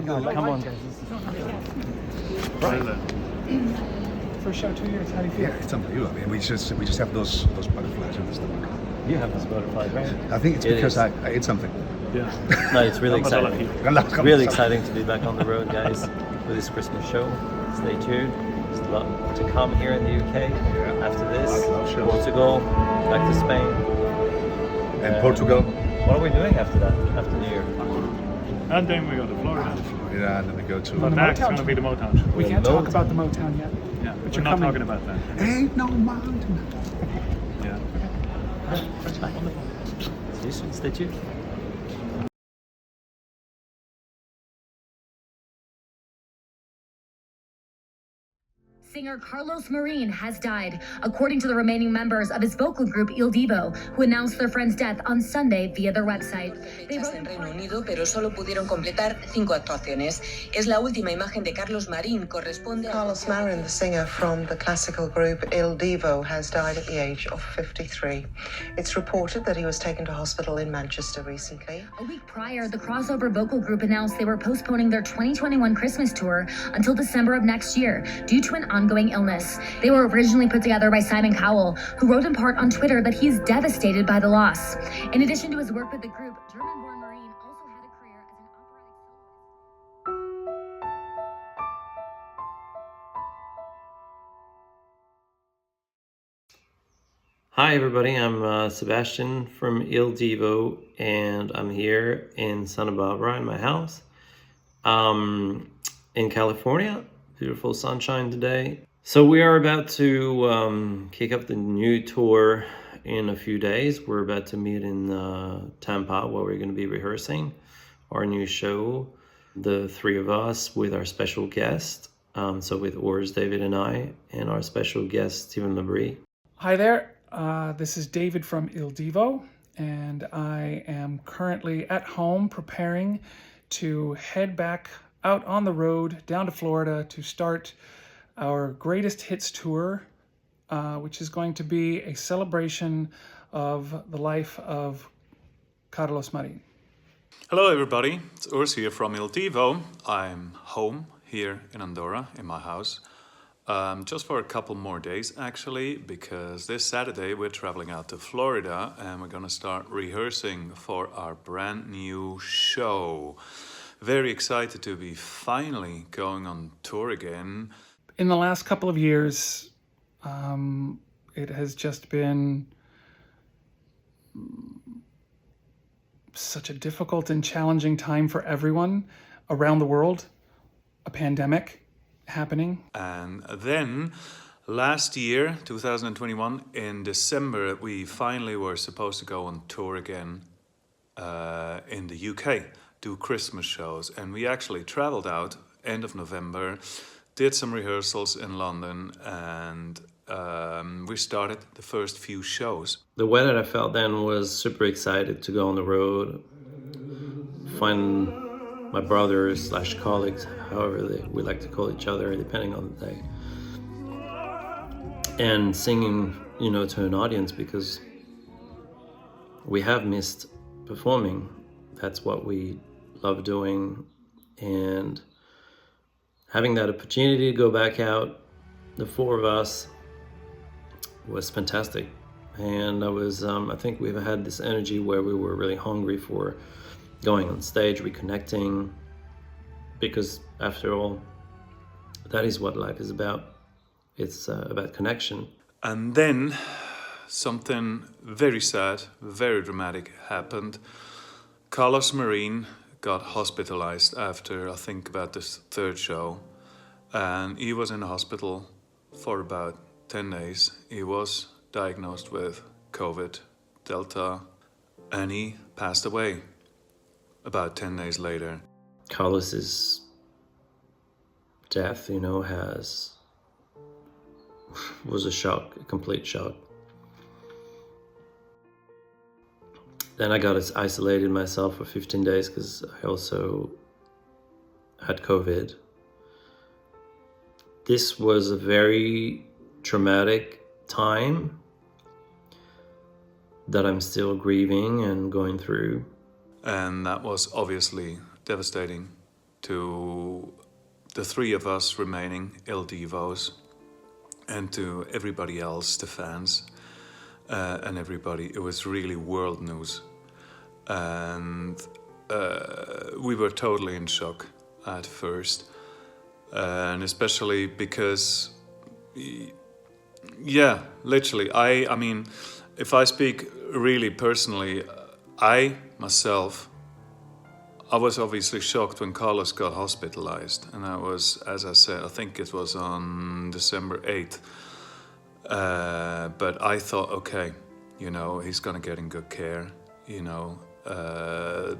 God, come on, guys. Right. First show 2 years. How do you feel? Yeah, it's unbelievable. I mean, we just have those butterflies in the stomach. You have those butterflies, right? I think it's because I ate something. Yeah. No, it's really exciting. It's really exciting to be back on the road, guys, for this Christmas show. Stay tuned. There's a lot to come here in the UK after this. Portugal, back to Spain. And Portugal. What are we doing after that, after New Year? And then we go to Florida. Yeah, and then we go to... But next going to be the Motown show. We can't talk about the Motown yet. Yeah, But we're you're not coming. talking about that. Ain't no mountain. Yeah. See you soon. Stay tuned. Singer Carlos Marín has died, according to the remaining members of his vocal group Il Divo, who announced their friend's death on Sunday via their website. They wrote en Reino Unido, pero solo pudieron completar 5 actuaciones. Es la última imagen de Carlos Marín, corresponde a... Carlos Marín, the singer from the classical group Il Divo, has died at the age of 53. It's reported that he was taken to hospital in Manchester recently. A week prior, the crossover vocal group announced they were postponing their 2021 Christmas tour until December of next year due to an ongoing illness. They were originally put together by Simon Cowell, who wrote in part on Twitter that he is devastated by the loss. In addition to his work with the group, German-born Marín also had a career as an operatic soloist. Hi everybody, I'm Sebastian from Il Divo, and I'm here in Santa Barbara in my house in California. Beautiful sunshine today. So we are about to kick off the new tour in a few days. We're about to meet in Tampa, where we're going to be rehearsing our new show, the three of us with our special guest. So with Urs, David, and I, and our special guest, Stephen LaBrie. Hi there. This is David from Il Divo, and I am currently at home preparing to head back out on the road down to Florida to start our greatest hits tour, which is going to be a celebration of the life of Carlos Marín. Hello everybody, it's Urs here from Il Divo. I'm home here in Andorra, in my house, just for a couple more days actually, because this Saturday we're traveling out to Florida and we're gonna start rehearsing for our brand new show. Very excited to be finally going on tour again. In the last couple of years, it has just been such a difficult and challenging time for everyone around the world. A pandemic happening. And then last year, 2021, in December, we finally were supposed to go on tour again in the UK. Do Christmas shows, and we actually traveled out end of November, did some rehearsals in London, and we started the first few shows. The way that I felt then was super excited to go on the road, find my brothers / colleagues, however we like to call each other, depending on the day, and singing, to an audience, because we have missed performing. That's what we love doing, and having that opportunity to go back out, the four of us, was fantastic. And I think we've had this energy where we were really hungry for going on stage, reconnecting, because after all, that is what life is about. It's about connection. And then something very sad, very dramatic happened. Carlos Marín got hospitalized after, I think, about the third show, and he was in the hospital for about 10 days. He was diagnosed with COVID, Delta, and he passed away about 10 days later. Carlos's death, was a shock, a complete shock. Then I got isolated myself for 15 days because I also had COVID. This was a very traumatic time that I'm still grieving and going through. And that was obviously devastating to the three of us remaining Il Divos, and to everybody else, the fans, and everybody. It was really world news. And we were totally in shock at first. And especially because, yeah, literally, I mean, if I speak really personally, I myself, I was obviously shocked when Carlos got hospitalized, and that was, as I said, I think it was on December 8th. But I thought, okay, you know, he's gonna get in good care, you know,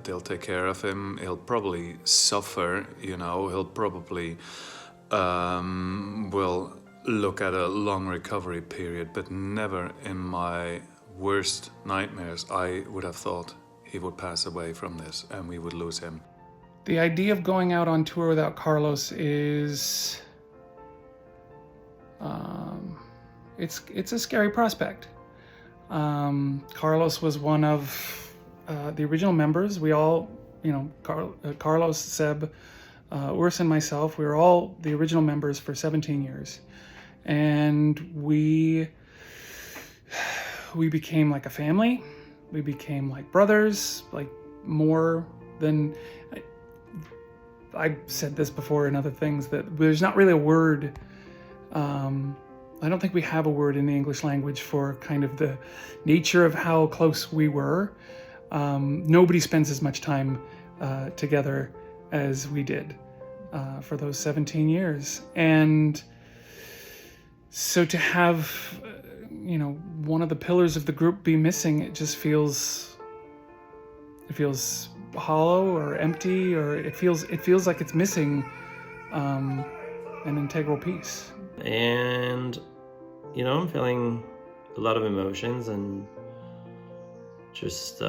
they'll take care of him, he'll probably suffer, you know, he'll probably will look at a long recovery period, but never in my worst nightmares I would have thought he would pass away from this and we would lose him. The idea of going out on tour without Carlos is, it's a scary prospect. Carlos was one of the original members. We all, you know, Carlos, Seb, Urs and myself, we were all the original members for 17 years. And we became like a family. We became like brothers, like more than, I've said this before in other things, that there's not really a word, I don't think we have a word in the English language for kind of the nature of how close we were. Nobody spends as much time together as we did for those 17 years. And so to have, you know, one of the pillars of the group be missing, it just feels hollow or empty, or it feels like it's missing an integral piece. And, you know, I'm feeling a lot of emotions and just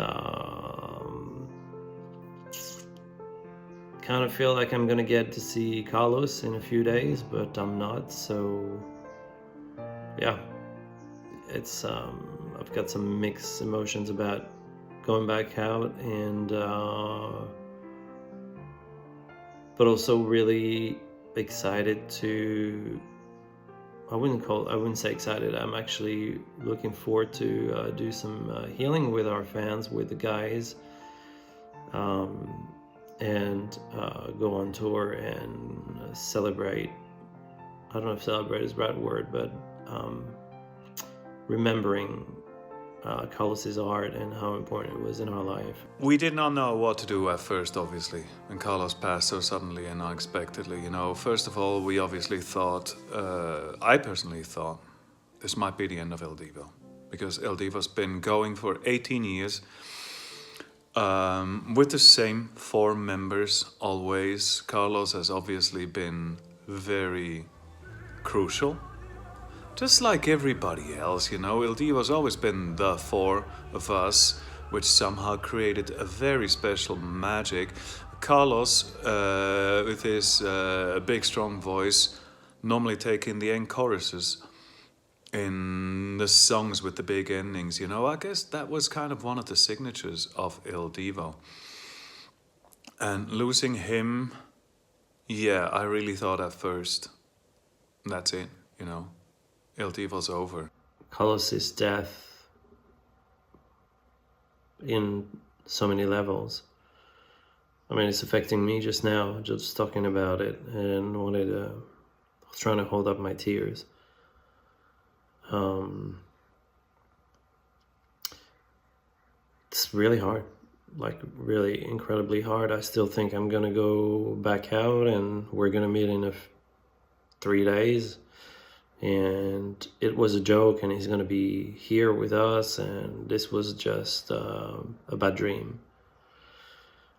kind of feel like I'm gonna get to see Carlos in a few days, but I'm not, so yeah, it's I've got some mixed emotions about going back out, and but also really excited to, I wouldn't say excited, I'm actually looking forward to do some healing with our fans, with the guys, and go on tour and celebrate. I don't know if celebrate is the right word, but remembering Carlos's art and how important it was in our life. We did not know what to do at first, obviously, when Carlos passed so suddenly and unexpectedly. You know, first of all, we obviously thought, I personally thought, this might be the end of Il Divo, because Il Divo's been going for 18 years with the same 4 members always. Carlos has obviously been very crucial. Just like everybody else, you know, Il Divo's always been the 4 of us, which somehow created a very special magic. Carlos, with his big, strong voice, normally taking the end choruses in the songs with the big endings, you know, I guess that was kind of one of the signatures of Il Divo. And losing him, yeah, I really thought at first, that's it, you know. Il Divo's over. Carlos's death in so many levels. I mean, it's affecting me just now, just talking about it, and I was trying to hold up my tears. It's really hard, like really incredibly hard. I still think I'm gonna go back out, and we're gonna meet in 3 days. And it was a joke, and he's going to be here with us, and this was just a bad dream.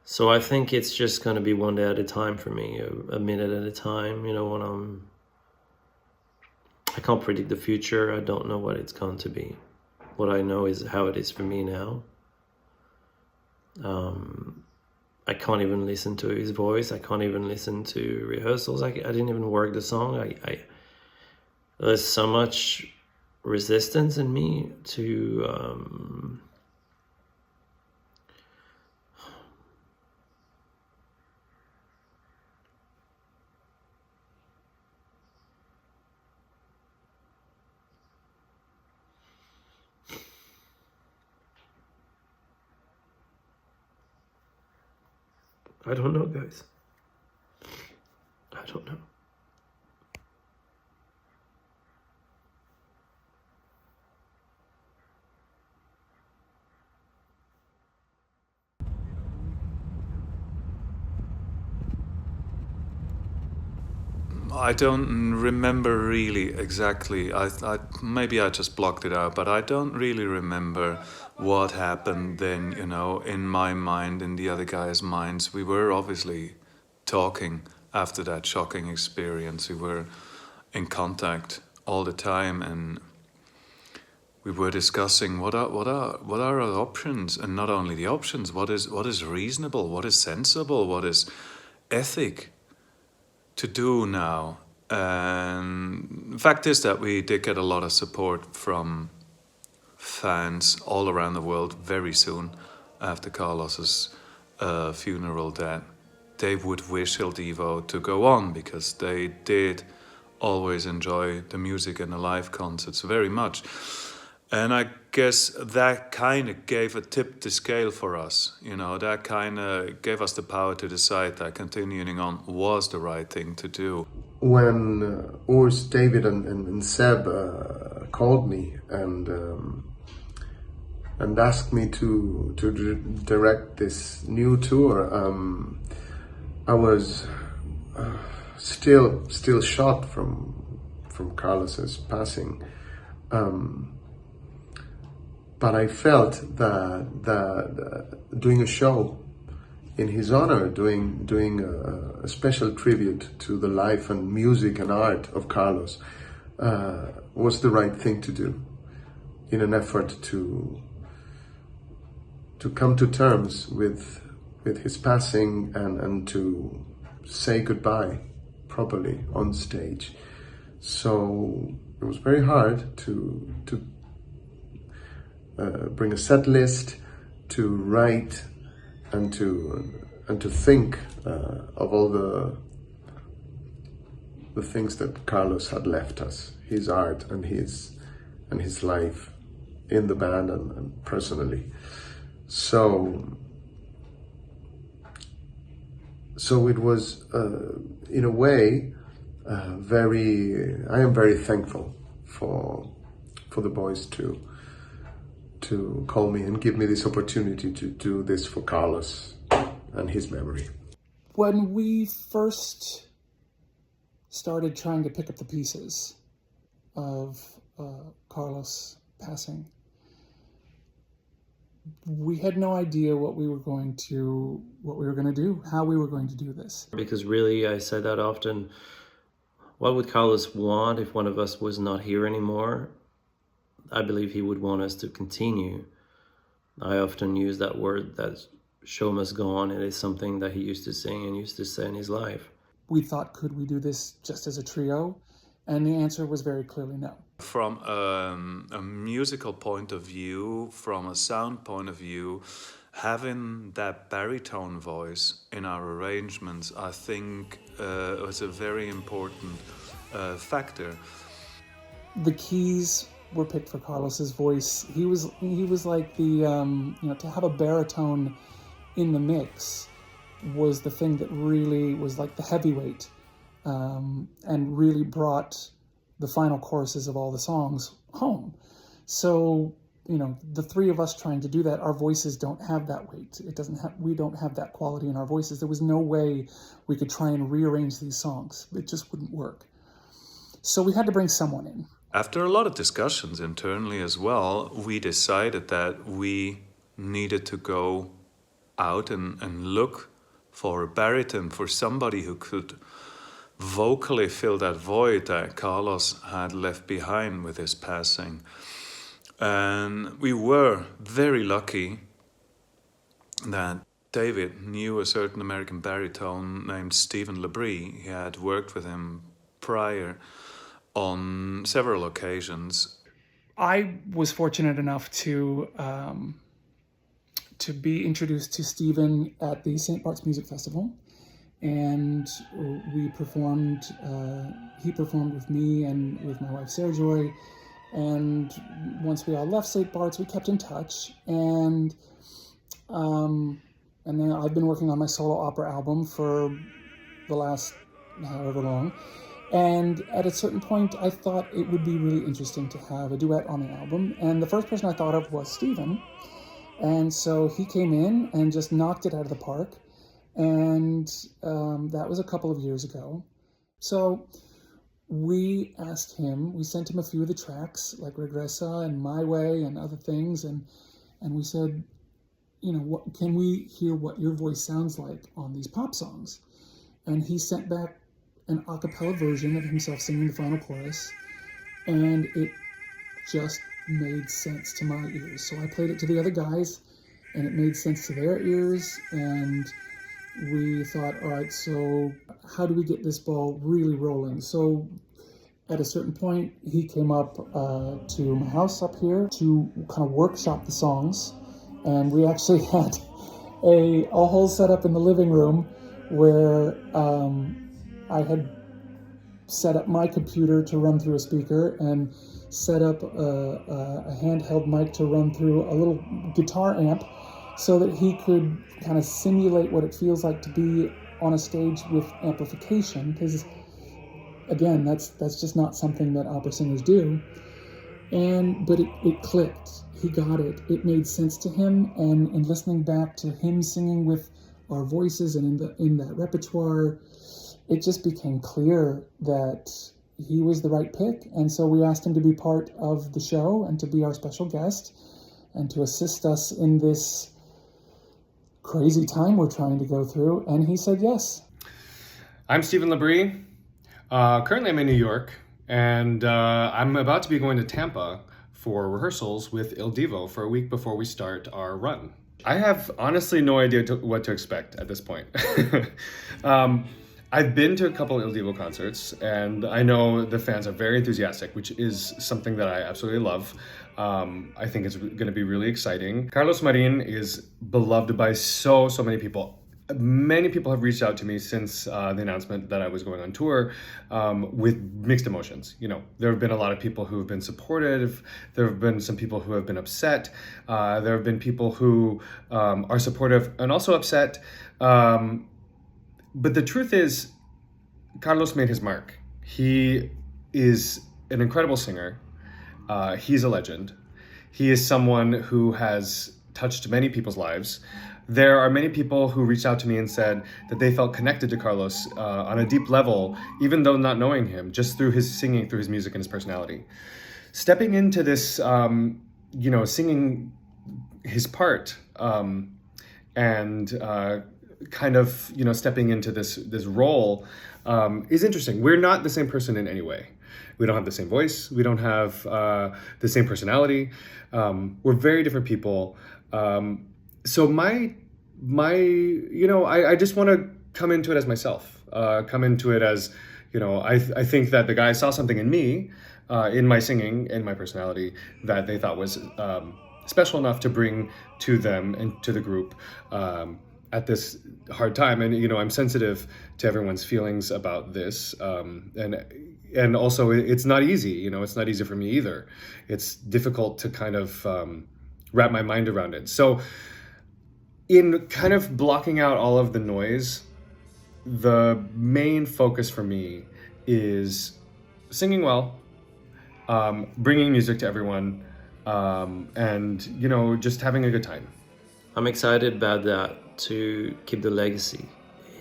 So I think it's just going to be one day at a time for me, a minute at a time. You know, when I can't predict the future. I don't know what it's going to be. What I know is how it is for me now. I can't even listen to his voice. I can't even listen to rehearsals. I didn't even work the song. There's so much resistance in me to I don't know, guys. I don't know. I don't remember really exactly. Maybe I just blocked it out, but I don't really remember what happened then, you know, in my mind, in the other guys' minds. We were obviously talking after that shocking experience. We were in contact all the time, and we were discussing what are our options, and not only the options, what is reasonable, what is sensible, what is ethic to do now. And the fact is that we did get a lot of support from fans all around the world very soon after Carlos's funeral, that they would wish Il Divo to go on, because they did always enjoy the music and the live concerts very much. And I guess that kind of gave a tip to scale for us. You know, that kind of gave us the power to decide that continuing on was the right thing to do. When Urs, David, and Seb called me and asked me to direct this new tour, I was still shocked from Carlos's passing. But I felt that doing a show in his honor, doing a special tribute to the life and music and art of Carlos, was the right thing to do, in an effort to come to terms with his passing and to say goodbye properly on stage. So it was very hard to bring a set list, to write, and to think of all the things that Carlos had left us, his art and his life in the band and personally. So it was, in a way, I am very thankful for the boys to call me and give me this opportunity to do this for Carlos and his memory. When we first started trying to pick up the pieces of Carlos passing, we had no idea what we were going to do, how we were going to do this. Because really, I say that often, what would Carlos want if one of us was not here anymore? I believe he would want us to continue. I often use that word, that show must go on. It is something that he used to sing and used to say in his life. We thought, could we do this just as a trio? And the answer was very clearly no. From a musical point of view, from a sound point of view, having that baritone voice in our arrangements, I think was a very important factor. The keys were picked for Carlos's voice. He was like the to have a baritone in the mix was the thing that really was like the heavyweight, and really brought the final choruses of all the songs home. So the three of us trying to do that, our voices don't have that weight. We don't have that quality in our voices. There was no way we could try and rearrange these songs. It just wouldn't work. So we had to bring someone in. After a lot of discussions internally as well, we decided that we needed to go out and look for a baritone, for somebody who could vocally fill that void that Carlos had left behind with his passing. And we were very lucky that David knew a certain American baritone named Stephen LaBrie. He had worked with him prior on several occasions. I was fortunate enough to be introduced to Stephen at the St. Bart's Music Festival, and we performed. He performed with me and with my wife Sarah Joy, and once we all left St. Bart's, we kept in touch, and And then I've been working on my solo opera album for the last however long. And at a certain point, I thought it would be really interesting to have a duet on the album. And the first person I thought of was Stephen. And so he came in and just knocked it out of the park. And that was a couple of years ago. So we asked him, we sent him a few of the tracks, like Regresa and My Way and other things. And we said, you know, what, can we hear what your voice sounds like on these pop songs? And he sent back an a cappella version of himself singing the final chorus, and it just made sense to my ears. So I played it to the other guys, and it made sense to their ears, and we thought, all right, so how do we get this ball really rolling? So at a certain point, he came up to my house up here to kind of workshop the songs, and we actually had a whole setup in the living room where I had set up my computer to run through a speaker and set up a handheld mic to run through a little guitar amp so that he could kind of simulate what it feels like to be on a stage with amplification, because again, that's just not something that opera singers do. But it clicked. He got it. It made sense to him, and in listening back to him singing with our voices and in that repertoire, it just became clear that he was the right pick. And so we asked him to be part of the show and to be our special guest and to assist us in this crazy time we're trying to go through. And he said yes. I'm Stephen LaBrie. Currently I'm in New York, and I'm about to be going to Tampa for rehearsals with Il Divo for a week before we start our run. I have honestly no idea what to expect at this point. I've been to a couple Il Divo concerts, and I know the fans are very enthusiastic, which is something that I absolutely love. I think it's going to be really exciting. Carlos Marín is beloved by so many people. Many people have reached out to me since the announcement that I was going on tour with mixed emotions. You know, there have been a lot of people who have been supportive. There have been some people who have been upset. There have been people who are supportive and also upset. But the truth is, Carlos made his mark. He is an incredible singer. He's a legend. He is someone who has touched many people's lives. There are many people who reached out to me and said that they felt connected to Carlos on a deep level, even though not knowing him, just through his singing, through his music and his personality. Stepping into this, singing his part and kind of, stepping into this role is interesting. We're not the same person in any way. We don't have the same voice. We don't have the same personality. We're very different people. So I just want to come into it as myself, come into it as, I think that the guys saw something in me, in my singing and my personality that they thought was special enough to bring to them and to the group at this hard time. And, I'm sensitive to everyone's feelings about this. And also it's not easy, it's not easy for me either. It's difficult to kind of wrap my mind around it. So in kind of blocking out all of the noise, the main focus for me is singing well, bringing music to everyone, and, just having a good time. I'm excited about that, to keep the legacy.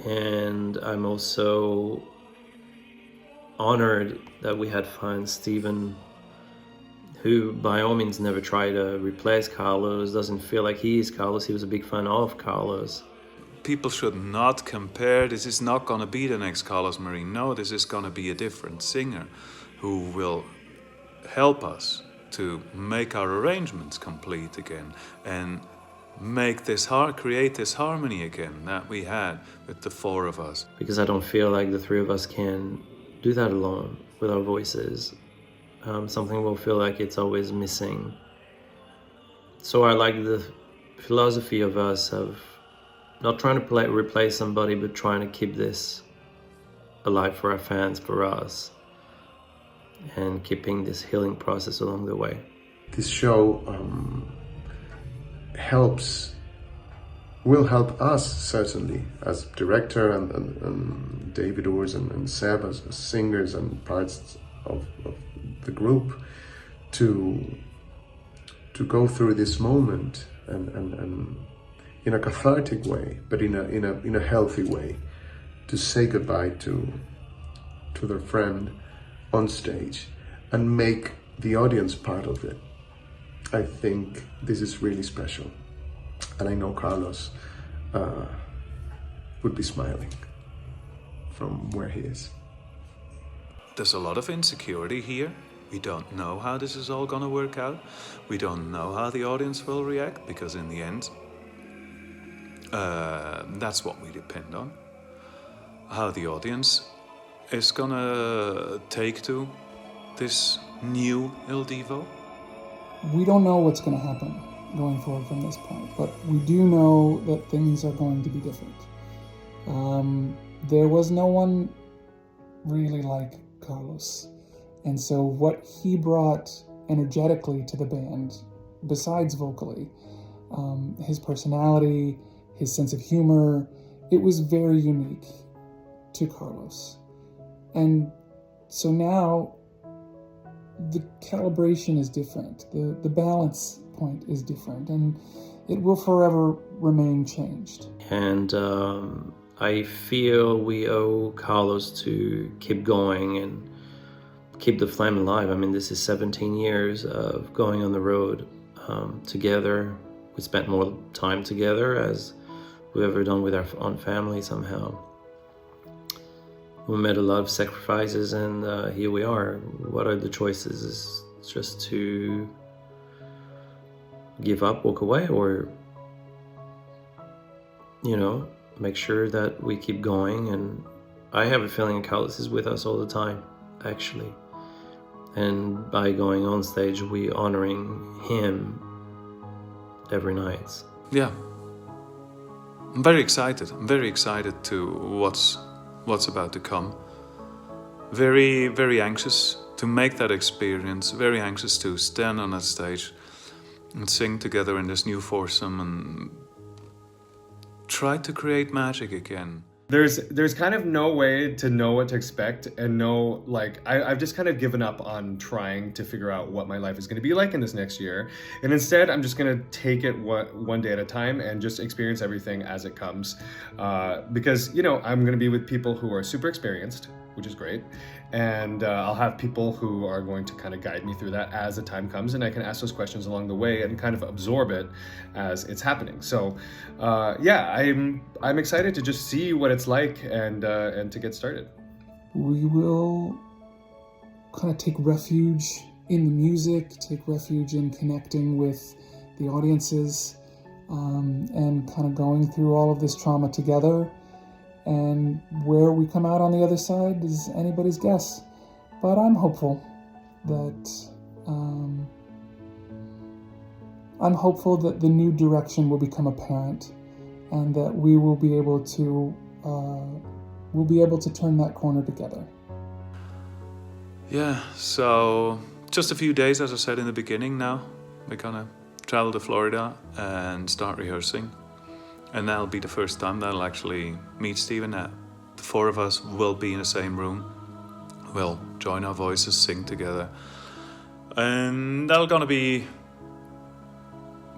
And I'm also honored that we had found Stephen, who by all means never tried to replace Carlos, doesn't feel like he is Carlos. He was a big fan of Carlos. People should not compare. This is not going to be the next Carlos Marín. No, this is going to be a different singer who will help us to make our arrangements complete again and create this harmony again that we had with the four of us. Because I don't feel like the three of us can do that alone with our voices. Something will feel like it's always missing. So I like the philosophy of us of not trying to replace somebody, but trying to keep this alive for our fans, for us, and keeping this healing process along the way. This show helps will help us certainly as director and David Urs and Seb as singers and parts of the group to go through this moment and in a cathartic way, but in a healthy way, to say goodbye to their friend on stage and make the audience part of it. I think this is really special, and I know Carlos would be smiling from where he is. There's a lot of insecurity here. We don't know how this is all gonna work out. We don't know how the audience will react, because in the end, that's what we depend on. How the audience is gonna take to this new Il Divo. We don't know what's going to happen going forward from this point, but we do know that things are going to be different. There was no one really like Carlos, and so what he brought energetically to the band, besides vocally, his personality, his sense of humor, it was very unique to Carlos. And so now the calibration is different, the balance point is different, and it will forever remain changed. And I feel we owe Carlos to keep going and keep the flame alive. I mean, this is 17 years of going on the road together. We spent more time together as we've ever done with our own family somehow. We made a lot of sacrifices, and here we are. What are the choices? Is just to give up, walk away, or, make sure that we keep going. And I have a feeling Carlos is with us all the time, actually. And by going on stage, we honoring him every night. Yeah. I'm very excited. I'm very excited to what's about to come. Very, very anxious to make that experience. Very anxious to stand on that stage and sing together in this new foursome and try to create magic again. There's kind of no way to know what to expect, and know, I've just kind of given up on trying to figure out what my life is going to be like in this next year. And instead, I'm just going to take it one day at a time and just experience everything as it comes. Because, I'm going to be with people who are super experienced, which is great. And I'll have people who are going to kind of guide me through that as the time comes, and I can ask those questions along the way and kind of absorb it as it's happening. So, I'm excited to just see what it's like and to get started. We will kind of take refuge in the music, take refuge in connecting with the audiences, and kind of going through all of this trauma together. And where we come out on the other side is anybody's guess. But I'm hopeful that the new direction will become apparent, and that we will be able to turn that corner together. Yeah, so just a few days, as I said in the beginning. Now we're gonna travel to Florida and start rehearsing. And that'll be the first time that I'll actually meet Steven. The four of us will be in the same room. We'll join our voices, sing together. And that'll gonna be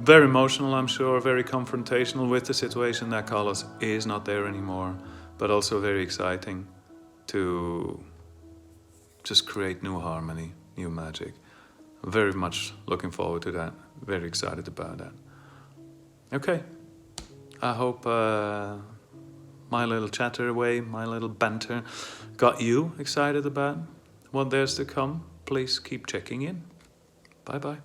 very emotional, I'm sure, very confrontational with the situation that Carlos is not there anymore, but also very exciting to just create new harmony, new magic. Very much looking forward to that. Very excited about that. Okay. I hope my little chatter away, my little banter got you excited about what there's to come. Please keep checking in. Bye-bye.